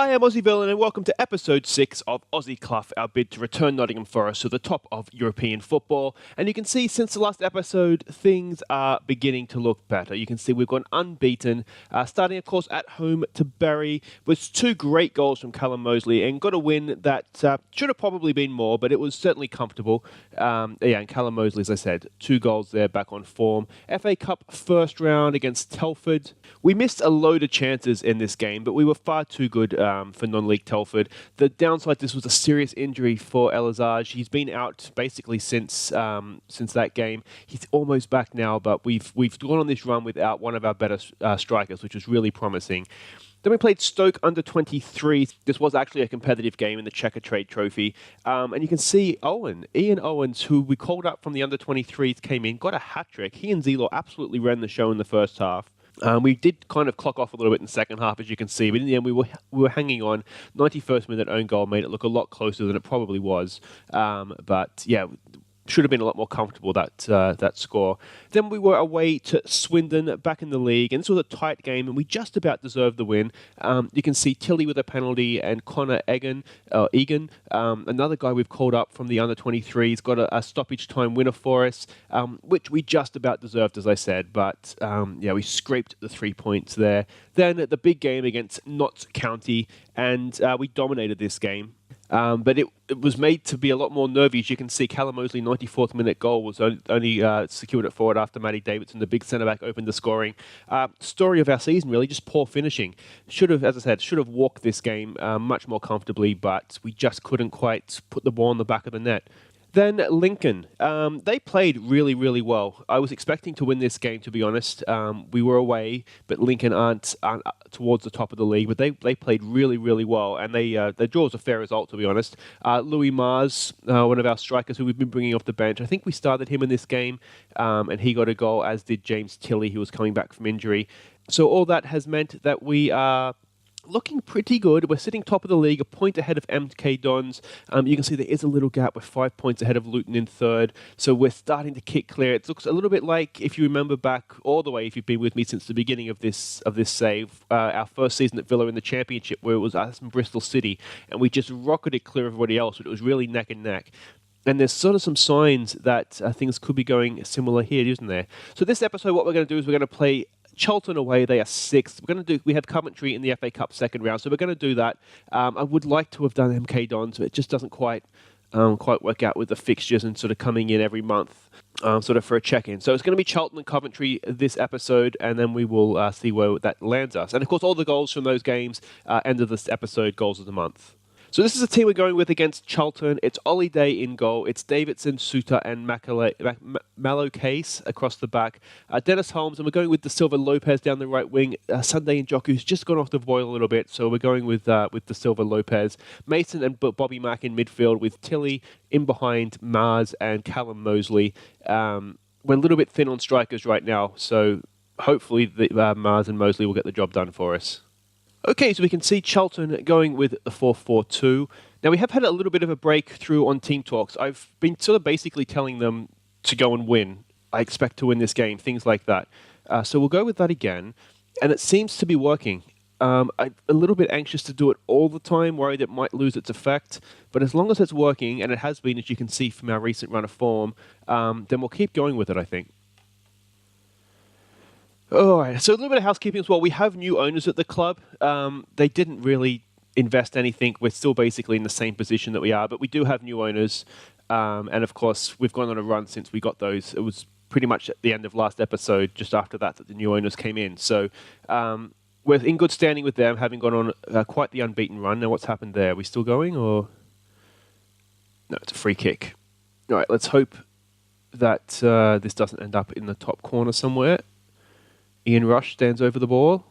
Hi, I'm Aussie Villain and welcome to episode 6 of Aussie Cluff, our bid to return Nottingham Forest to the top of European football. And you can see since the last episode, things are beginning to look better. You can see we've gone unbeaten, starting of course at home to Bury with 2 great goals from Callum Mosley and got a win that should have probably been more, but it was certainly comfortable. And Callum Mosley, as I said, 2 goals there back on form. FA Cup first round against Telford. We missed a load of chances in this game, but we were far too good for non-league Telford. The downside, this was a serious injury for Elazar. He's been out basically since that game. He's almost back now, but we've gone on this run without one of our better strikers, which was really promising. Then we played Stoke under 23. This was actually a competitive game in the Checker Trade Trophy. And you can see Ian Owens, who we called up from the under 23s, came in, got a hat-trick. He and Zelo absolutely ran the show in the first half. We did kind of clock off a little bit in the second half, as you can see, but in the end we were hanging on. 91st minute own goal made it look a lot closer than it probably was. But yeah, should have been a lot more comfortable, that score. Then we were away to Swindon, back in the league, and this was a tight game, and we just about deserved the win. You can see Tilly with a penalty, and Connor Egan, another guy we've called up from the under-23s, got a stoppage time winner for us, which we just about deserved, as I said, but we scraped the 3 points there. Then the big game against Notts County, and we dominated this game. But it was made to be a lot more nervy. As you can see, Callum Mosley, 94th minute goal, was only secured it forward after Matty Davidson, the big centre-back, opened the scoring. Story of our season, really, just poor finishing. Should have walked this game much more comfortably, but we just couldn't quite put the ball in the back of the net. Then Lincoln, they played really, really well. I was expecting to win this game, to be honest. We were away, but Lincoln aren't towards the top of the league, but they played really, really well, and their draw was a fair result, to be honest. Louis Mars, one of our strikers who we've been bringing off the bench, I think we started him in this game, and he got a goal, as did James Tilley, who was coming back from injury. So all that has meant that we are looking pretty good. We're sitting top of the league, a point ahead of MK Dons. You can see there is a little gap. We're 5 points ahead of Luton in third. So we're starting to kick clear. It looks a little bit like, if you remember back all the way, if you've been with me since the beginning of this save, our first season at Villa in the Championship, where it was us and Bristol City, and we just rocketed clear of everybody else, but it was really neck and neck. And there's sort of some signs that things could be going similar here, isn't there? So this episode, what we're going to do is we're going to play Charlton away. They are 6th. We have Coventry in the FA Cup second round, so we're going to do that. I would like to have done MK Dons, but it just doesn't quite work out with the fixtures and sort of coming in every month, sort of for a check-in. So it's going to be Charlton and Coventry this episode, and then we will see where that lands us. And of course, all the goals from those games, end of this episode, goals of the month. So this is a team we're going with against Charlton. It's Ollie Day in goal. It's Davidson, Suter, and Mallow Case across the back. Dennis Holmes, and we're going with De Silva Lopez down the right wing. Sunday Njoku's just gone off the boil a little bit, so we're going with De Silva Lopez. Mason and Bobby Mack in midfield, with Tilly in behind Mars and Callum Mosley. We're a little bit thin on strikers right now, so hopefully Mars and Mosley will get the job done for us. Okay, so we can see Charlton going with the 4-4-2. Now, we have had a little bit of a breakthrough on team talks. I've been sort of basically telling them to go and win. I expect to win this game, things like that. So we'll go with that again. And it seems to be working. I'm a little bit anxious to do it all the time, worried it might lose its effect. But as long as it's working, and it has been, as you can see from our recent run of form, then we'll keep going with it, I think. All right, so a little bit of housekeeping as well. We have new owners at the club. They didn't really invest anything. We're still basically in the same position that we are, but we do have new owners. And of course, we've gone on a run since we got those. It was pretty much at the end of last episode, just after that the new owners came in. So we're in good standing with them, having gone on quite the unbeaten run. Now, what's happened there? Are we still going, or? No, it's a free kick. All right, let's hope that this doesn't end up in the top corner somewhere. Ian Rush stands over the ball.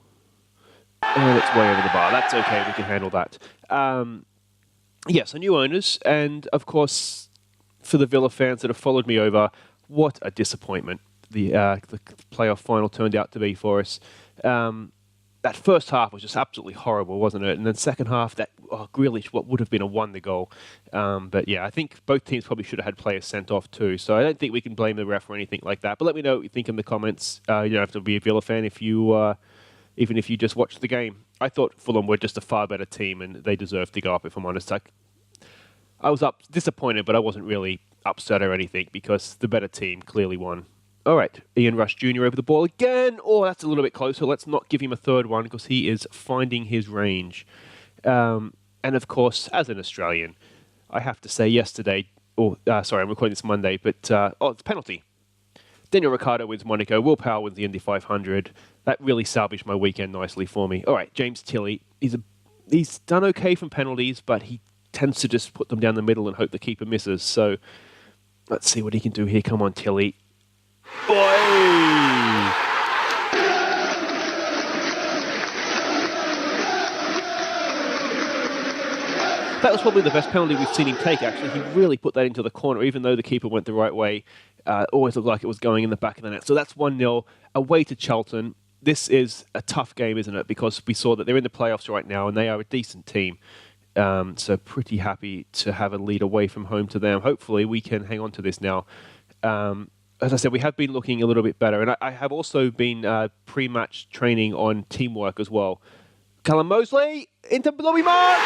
And it's way over the bar. That's okay, we can handle that. So new owners, and of course, for the Villa fans that have followed me over, what a disappointment the playoff final turned out to be for us. That first half was just absolutely horrible, wasn't it? And then second half, Grealish, what would have been a wonder goal. But yeah, I think both teams probably should have had players sent off too. So I don't think we can blame the ref or anything like that. But let me know what you think in the comments. You don't have to be a Villa fan if you even if you just watch the game. I thought Fulham were just a far better team and they deserved to go up, if I'm honest. I was disappointed, but I wasn't really upset or anything because the better team clearly won. All right, Ian Rush Jr. over the ball again. Oh, that's a little bit closer. Let's not give him a third one because he is finding his range. And of course, as an Australian, I have to say yesterday, sorry, I'm recording this Monday, but it's a penalty. Daniel Ricciardo wins Monaco. Will Power wins the Indy 500. That really salvaged my weekend nicely for me. All right, James Tilley. He's done okay from penalties, but he tends to just put them down the middle and hope the keeper misses. So let's see what he can do here. Come on, Tilley. Boy! That was probably the best penalty we've seen him take, actually. He really put that into the corner, even though the keeper went the right way. Always looked like it was going in the back of the net. So that's 1-0 away to Charlton. This is a tough game, isn't it? Because we saw that they're in the playoffs right now, and they are a decent team. So pretty happy to have a lead away from home to them. Hopefully we can hang on to this now. As I said, we have been looking a little bit better. And I have also been pre-match training on teamwork as well. Callum Mosley into Bobby Mark.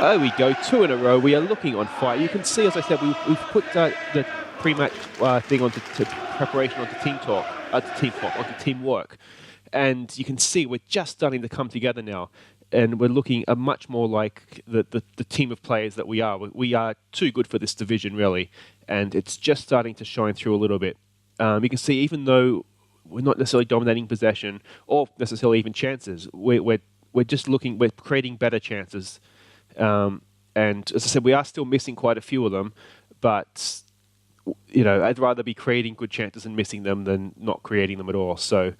There we go, 2 in a row. We are looking on fire. You can see, as I said, we've put the pre-match thing onto preparation, onto onto teamwork. And you can see we're just starting to come together now. And we're looking much more like the team of players that we are. We are too good for this division, really. And it's just starting to shine through a little bit. You can see, even though we're not necessarily dominating possession or necessarily even chances, we're creating better chances. And as I said, we are still missing quite a few of them, but I'd rather be creating good chances and missing them than not creating them at all. So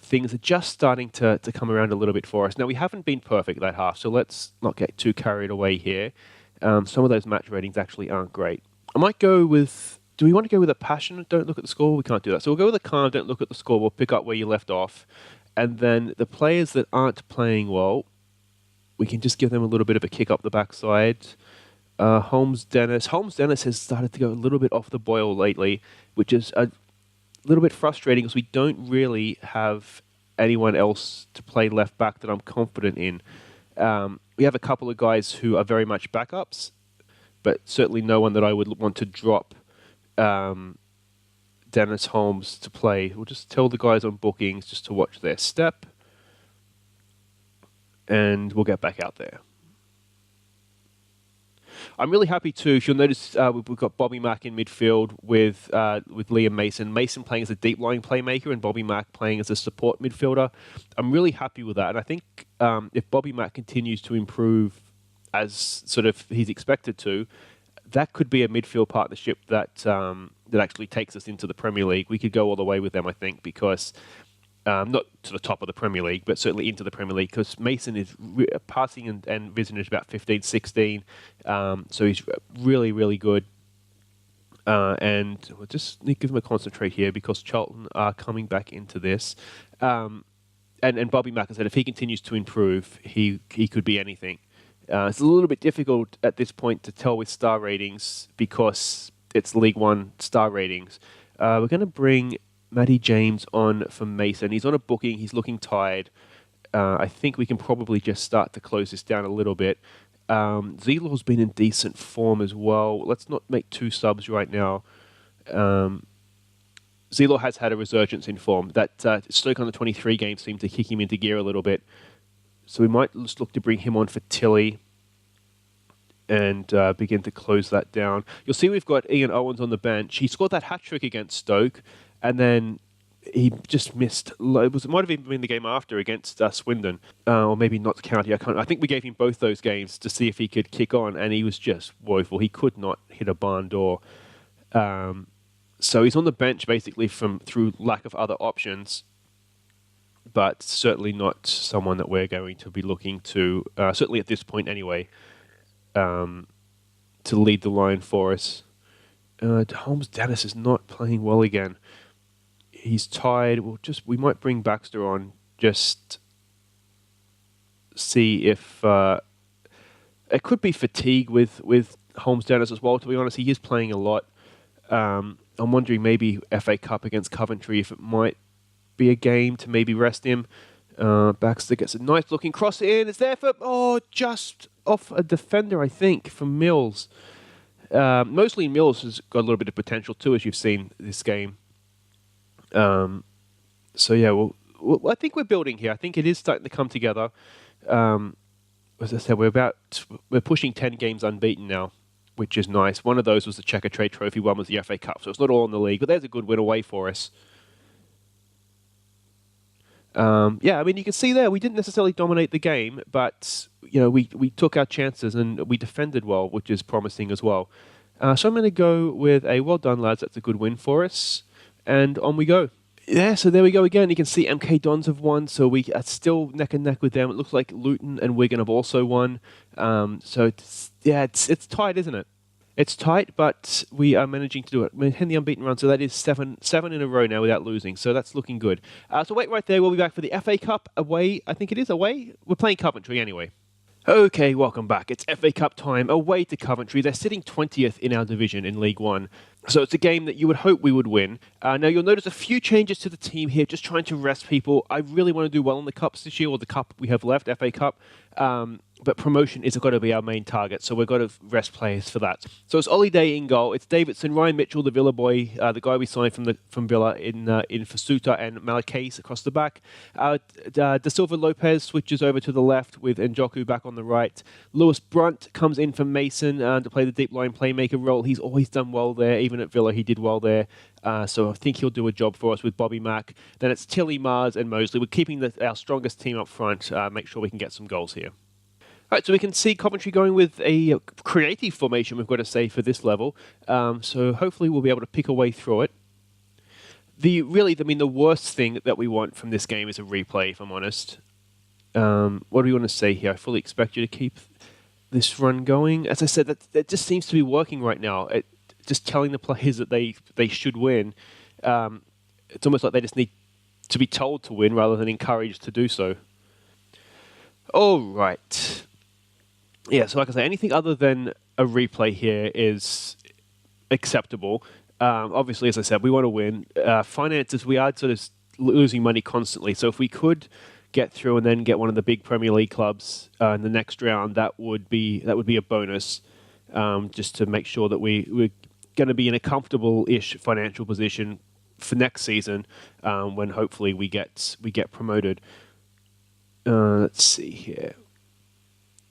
things are just starting to come around a little bit for us. Now, we haven't been perfect that half, so let's not get too carried away here. Some of those match ratings actually aren't great. I might go with... Do we want to go with a passionate, don't look at the score? We can't do that. So we'll go with a calm, don't look at the score. We'll pick up where you left off. And then the players that aren't playing well, we can just give them a little bit of a kick up the backside. Holmes Dennis has started to go a little bit off the boil lately, which is a little bit frustrating because we don't really have anyone else to play left back that I'm confident in. We have a couple of guys who are very much backups, but certainly no one that I would want to drop Dennis Holmes to play. We'll just tell the guys on bookings just to watch their step. And we'll get back out there. I'm really happy too. If you'll notice, we've got Bobby Mack in midfield with Liam Mason. Mason playing as a deep-lying playmaker and Bobby Mack playing as a support midfielder. I'm really happy with that. And I think if Bobby Mack continues to improve as sort of he's expected to, that could be a midfield partnership that actually takes us into the Premier League. We could go all the way with them, I think, because... not to the top of the Premier League, but certainly into the Premier League, because Mason is passing and vision is about 15, 16. So he's really, really good. And we'll just need to give him a concentrate here because Charlton are coming back into this. And Bobby Mack, I said, if he continues to improve, he could be anything. It's a little bit difficult at this point to tell with star ratings because it's League One star ratings. We're going to bring Matty James on for Mason. He's on a booking. He's looking tired. I think we can probably just start to close this down a little bit. Zelor's been in decent form as well. Let's not make 2 subs right now. Zelor has had a resurgence in form. That Stoke on the 23 game seemed to kick him into gear a little bit. So we might just look to bring him on for Tilley and begin to close that down. You'll see we've got Ian Owens on the bench. He scored that hat-trick against Stoke, and then he just missed. It might have even been the game after against Swindon, or maybe Notts County. I think we gave him both those games to see if he could kick on, and he was just woeful. He could not hit a barn door. So he's on the bench basically through lack of other options, but certainly not someone that we're going to be looking to, certainly at this point anyway, to lead the line for us. Holmes Dennis is not playing well again. He's tired. We might bring Baxter on, just see if It could be fatigue with Holmes Dennis as well, to be honest. He is playing a lot. I'm wondering maybe FA Cup against Coventry, if it might be a game to maybe rest him. Baxter gets a nice looking cross in. It's there for, just off a defender, I think, from Mills. Mostly Mills has got a little bit of potential too, as you've seen this game. So yeah, well, I think we're building here. I think it is starting to come together. As I said, we're pushing 10 games unbeaten now, which is nice. One of those was the Checker Trade Trophy, one was the FA Cup, so it's not all in the league, but there's a good win away for us. Yeah, I mean, you can see there, we didn't necessarily dominate the game, but we took our chances and we defended well, which is promising as well. So I'm going to go with a well done, lads. That's a good win for us. And on we go. Yeah, so there we go again. You can see MK Dons have won, so we are still neck and neck with them. It looks like Luton and Wigan have also won. So it's tight, isn't it? It's tight, but we are managing to do it. We're in the unbeaten run, so that is seven in a row now without losing. So that's looking good. So wait right there. We'll be back for the FA Cup away. I think it is away. We're playing Coventry anyway. Okay, welcome back. It's FA Cup time, away to Coventry. They're sitting 20th in our division in League One. So it's a game that you would hope we would win. Now, you'll notice a few changes to the team here, just trying to rest people. I really want to do well in the Cups this year, or the Cup we have left, FA Cup. But promotion is got to be our main target, so we've got to rest players for that. So it's Ollie Day in goal. It's Davidson, Ryan Mitchell, the Villa boy, the guy we signed from Villa in Fasuta, and Malakase across the back. Da Silva Lopez switches over to the left with Njoku back on the right. Lewis Brunt comes in for Mason to play the deep line playmaker role. He's always done well there. Even at Villa, he did well there. So I think he'll do a job for us with Bobby Mack. Then it's Tilly, Mars, and Mosley. We're keeping our strongest team up front. Make sure we can get some goals here. All right, so we can see Coventry going with a creative formation, we've got to say, for this level. So hopefully we'll be able to pick a way through it. The worst thing that we want from this game is a replay, if I'm honest. What do we want to say here? I fully expect you to keep this run going. As I said, that just seems to be working right now. Just telling the players that they should win. It's almost like they just need to be told to win rather than encouraged to do so. All right. Yeah, so like I say, anything other than a replay here is acceptable. Obviously, as I said, we want to win. Finances, we are sort of losing money constantly. So if we could get through and then get one of the big Premier League clubs in the next round, that would be a bonus. Just to make sure that we're going to be in a comfortable-ish financial position for next season, when hopefully we get promoted. Let's see here.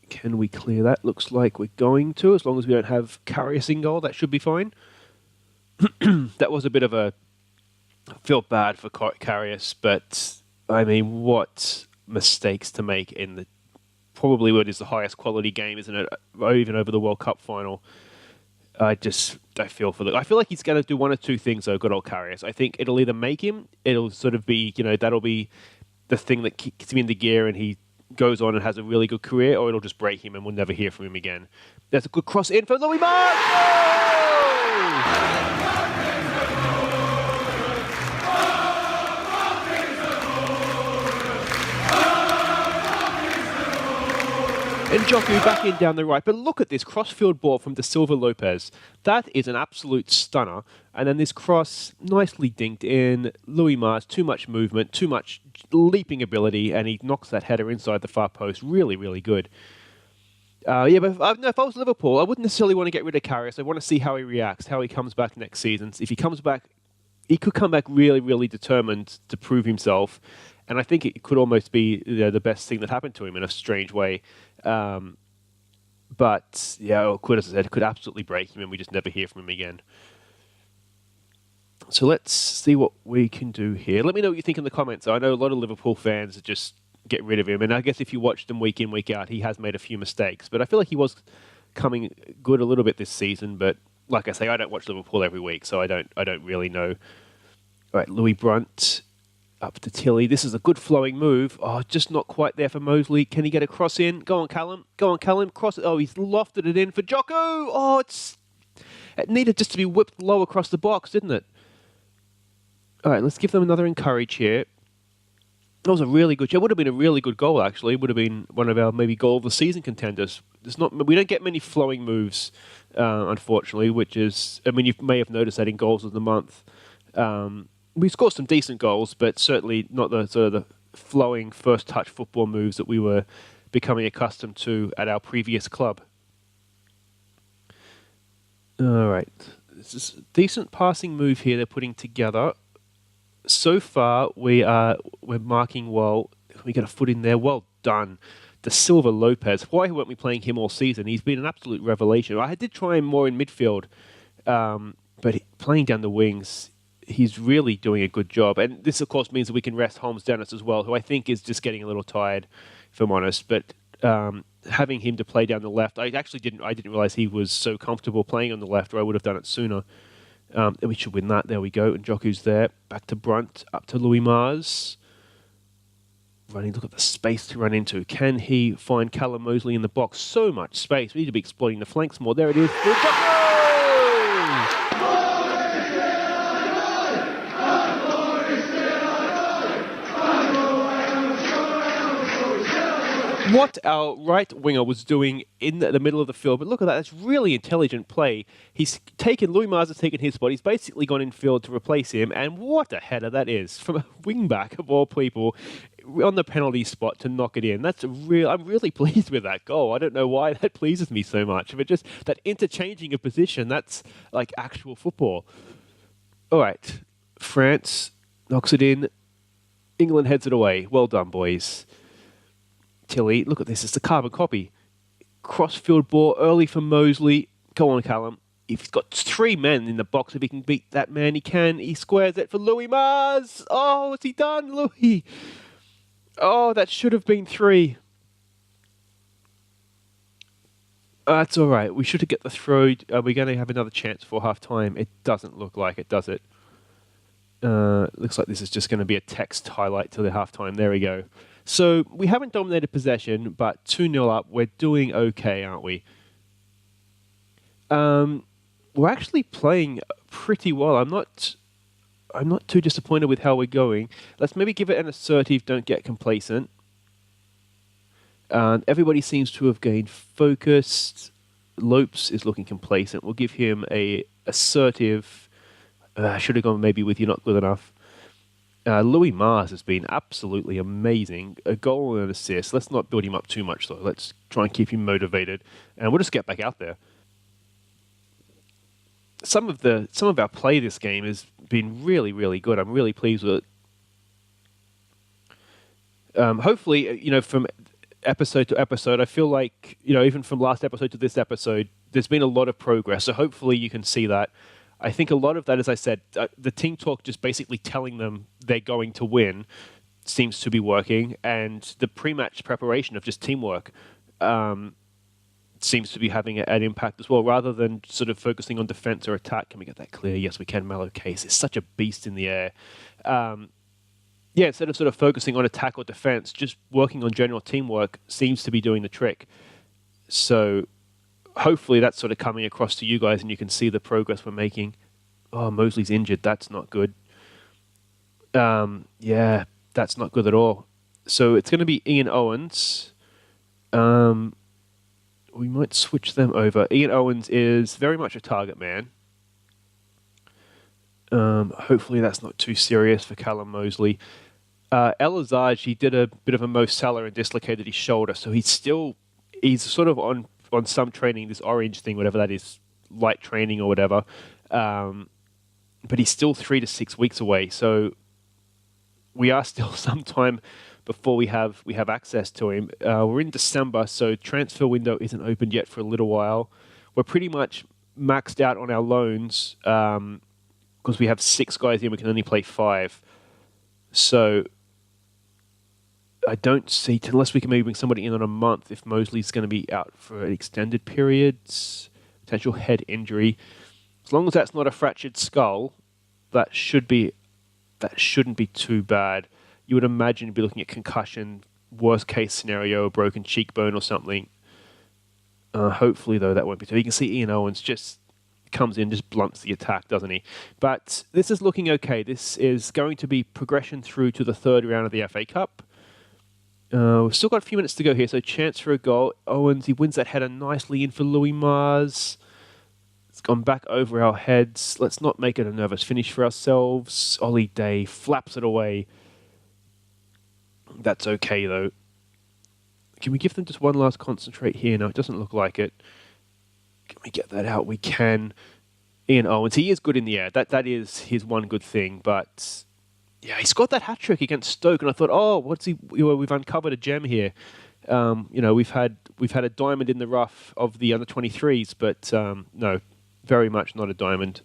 Can we clear that? Looks like we're going to, as long as we don't have Karius in goal. That should be fine. That was a bit of I feel bad for Karius, but I mean, what mistakes to make in probably what is the highest quality game, isn't it? Even over the World Cup final. I feel like he's going to do one or two things though, good old Karius. I think it'll either make him, it'll sort of be, that'll be the thing that kicks him into gear and he goes on and has a really good career, or it'll just break him and we'll never hear from him again. That's a good cross in for Louis Mark! Njoku back in down the right, but look at this cross-field ball from Da Silva Lopez. That is an absolute stunner. And then this cross, nicely dinked in. Louis Mars, too much movement, too much leaping ability, and he knocks that header inside the far post. Really, really good. But if I was Liverpool, I wouldn't necessarily want to get rid of Karius. I want to see how he reacts, how he comes back next season. If he comes back, he could come back really, really determined to prove himself. And I think it could almost be the best thing that happened to him in a strange way. But yeah, as I said, it could absolutely break him and we just never hear from him again. So let's see what we can do here. Let me know what you think in the comments. I know a lot of Liverpool fans just get rid of him. And I guess if you watch them week in, week out, he has made a few mistakes. But I feel like he was coming good a little bit this season. But like I say, I don't watch Liverpool every week, so I don't really know. All right, Louis Brunt up to Tilly. This is a good flowing move. Oh, just not quite there for Mosley. Can he get a cross in? Go on, Callum. Cross it. Oh, he's lofted it in for Jocko. Oh, it needed just to be whipped low across the box, didn't it? All right, let's give them another encourage here. That was a really good. It would have been a really good goal. Actually, it would have been one of our maybe goal of the season contenders. We don't get many flowing moves, unfortunately. Which is, I mean, you may have noticed that in goals of the month, we scored some decent goals, but certainly not the sort of the flowing first touch football moves that we were becoming accustomed to at our previous club. All right, this is a decent passing move here they're putting together. So far, we're marking well. We get a foot in there. Well done. Da Silva Lopez. Why weren't we playing him all season? He's been an absolute revelation. I did try him more in midfield, but playing down the wings, he's really doing a good job. And this, of course, means that we can rest Holmes Dennis as well, who I think is just getting a little tired, if I'm honest. But having him to play down the left, I didn't realize he was so comfortable playing on the left, or I would have done it sooner. We should win that. There we go. And Joku's there. Back to Brunt. Up to Louis Mars. Running. Look at the space to run into. Can he find Callum Mosley in the box? So much space. We need to be exploiting the flanks more. There it is. What our right winger was doing in the middle of the field, but look at that, that's really intelligent play. Louis Mars has taken his spot, he's basically gone in field to replace him, and what a header that is, from a wing-back of all people, on the penalty spot to knock it in. I'm really pleased with that goal. I don't know why that pleases me so much, but just that interchanging of position, that's like actual football. All right, France knocks it in, England heads it away. Well done, boys. Tilly, look at this, it's a carbon copy. Crossfield ball early for Mosley. Go on, Callum. If he's got three men in the box, if he can beat that man, he can. He squares it for Louis Mars. Oh, what's he done, Louis? Oh, that should have been three. That's all right. We should get the throw. Are we going to have another chance for half-time? It doesn't look like it, does it? Looks like this is just going to be a text highlight to the half-time. There we go. So we haven't dominated possession, but 2-0 up. We're doing okay, aren't we? We're actually playing pretty well. I'm not too disappointed with how we're going. Let's maybe give it an assertive, don't get complacent. Everybody seems to have gained focused. Lopes is looking complacent. We'll give him a assertive. I should have gone maybe with you're not good enough. Louis Mars has been absolutely amazing. A goal and an assist. Let's not build him up too much, though. Let's try and keep him motivated, and we'll just get back out there. Some of our play this game has been really, really good. I'm really pleased with it. Hopefully, from episode to episode, I feel like, even from last episode to this episode, there's been a lot of progress. So hopefully you can see that. I think a lot of that, as I said, the team talk just basically telling them they're going to win seems to be working, and the pre-match preparation of just teamwork seems to be having an impact as well, rather than sort of focusing on defense or attack. Can we get that clear? Yes, we can. Mallow Case is such a beast in the air. Instead of sort of focusing on attack or defense, just working on general teamwork seems to be doing the trick. So hopefully that's sort of coming across to you guys and you can see the progress we're making. Oh, Mosley's injured. That's not good. That's not good at all. So it's going to be Ian Owens. We might switch them over. Ian Owens is very much a target man. Hopefully that's not too serious for Callum Mosley. Elazaj, he did a bit of a Mo Salah and dislocated his shoulder, so he's sort of on some training, this orange thing, whatever that is, light training or whatever. But he's still 3 to 6 weeks away, so we are still some time before we have access to him. We're in December, so transfer window isn't opened yet for a little while. We're pretty much maxed out on our loans because we have 6 guys in, we can only play 5. So I don't see, unless we can maybe bring somebody in on a month, if Mosley's going to be out for an extended period, potential head injury. As long as that's not a fractured skull, that shouldn't be too bad. You would imagine you'd be looking at concussion, worst case scenario, a broken cheekbone or something. Hopefully, though, that won't be too. You can see Ian Owens just comes in, just blunts the attack, doesn't he? But this is looking okay. This is going to be progression through to the third round of the FA Cup. We've still got a few minutes to go here, so chance for a goal. Owens, he wins that header nicely in for Louis Mars. It's gone back over our heads. Let's not make it a nervous finish for ourselves. Ollie Day flaps it away. That's okay, though. Can we give them just one last concentrate here? No, it doesn't look like it. Can we get that out? We can. Ian Owens, he is good in the air. That is his one good thing, but yeah, he scored that hat-trick against Stoke, and I thought, oh, what's he? We've uncovered a gem here. We've had a diamond in the rough of the under 23s, but no, very much not a diamond.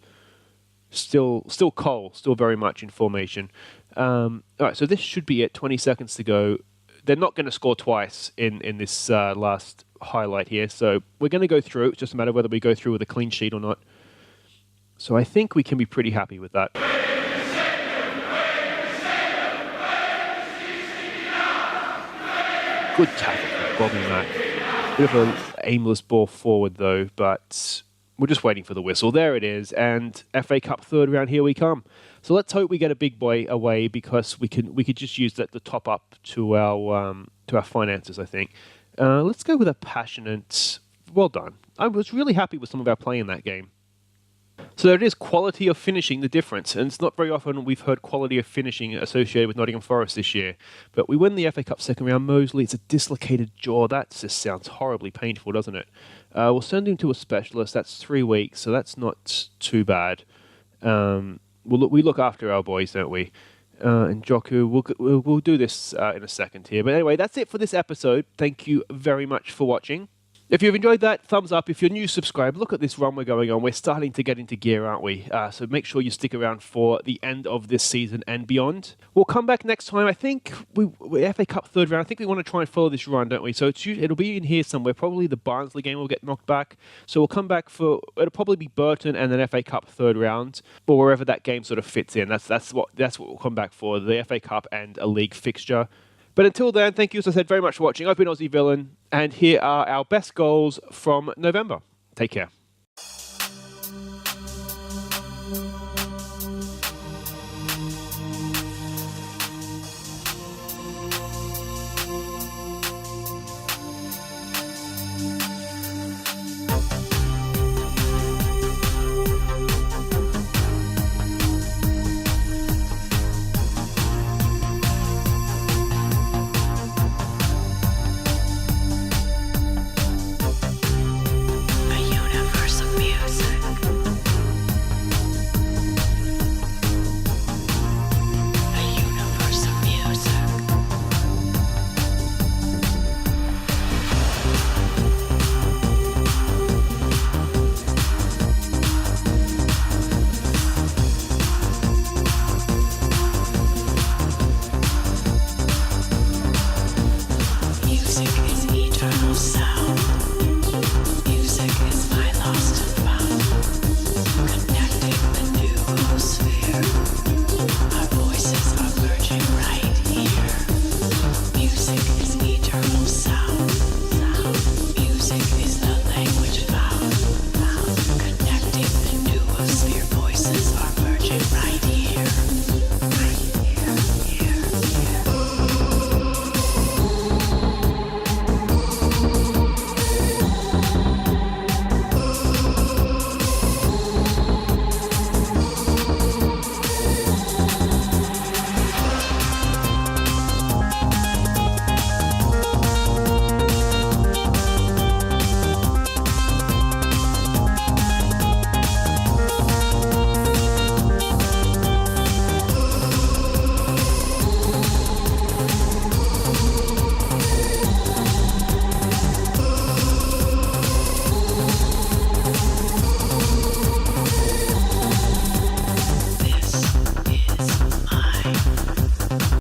Still coal, still very much in formation. All right, so this should be it. 20 seconds to go. They're not going to score twice in this last highlight here, so we're going to go through. It's just a matter of whether we go through with a clean sheet or not. So I think we can be pretty happy with that. Good tackle from Bobby Mack. Bit of an aimless ball forward though, but we're just waiting for the whistle. There it is, and FA Cup third round, here we come. So let's hope we get a big boy away, because we could just use that the top up to our finances, I think. Let's go with a passionate. Well done. I was really happy with some of our play in that game. So there it is, quality of finishing, the difference. And it's not very often we've heard quality of finishing associated with Nottingham Forest this year. But we win the FA Cup second round. Mosley, it's a dislocated jaw. That just sounds horribly painful, doesn't it? We'll send him to a specialist. That's 3 weeks, so that's not too bad. We look after our boys, don't we? And Joku, we'll do this in a second here. But anyway, that's it for this episode. Thank you very much for watching. If you've enjoyed that, thumbs up. If you're new, subscribe. Look at this run we're going on. We're starting to get into gear, aren't we? So make sure you stick around for the end of this season and beyond. We'll come back next time. I think we're FA Cup third round. I think we want to try and follow this run, don't we? So it'll be in here somewhere. Probably the Barnsley game will get knocked back. So we'll come back it'll probably be Burton and then FA Cup third round, or wherever that game sort of fits in. That's what we'll come back for, the FA Cup and a league fixture. But until then, thank you, as I said, very much for watching. I've been Aussie Villain, and here are our best goals from November. Take care.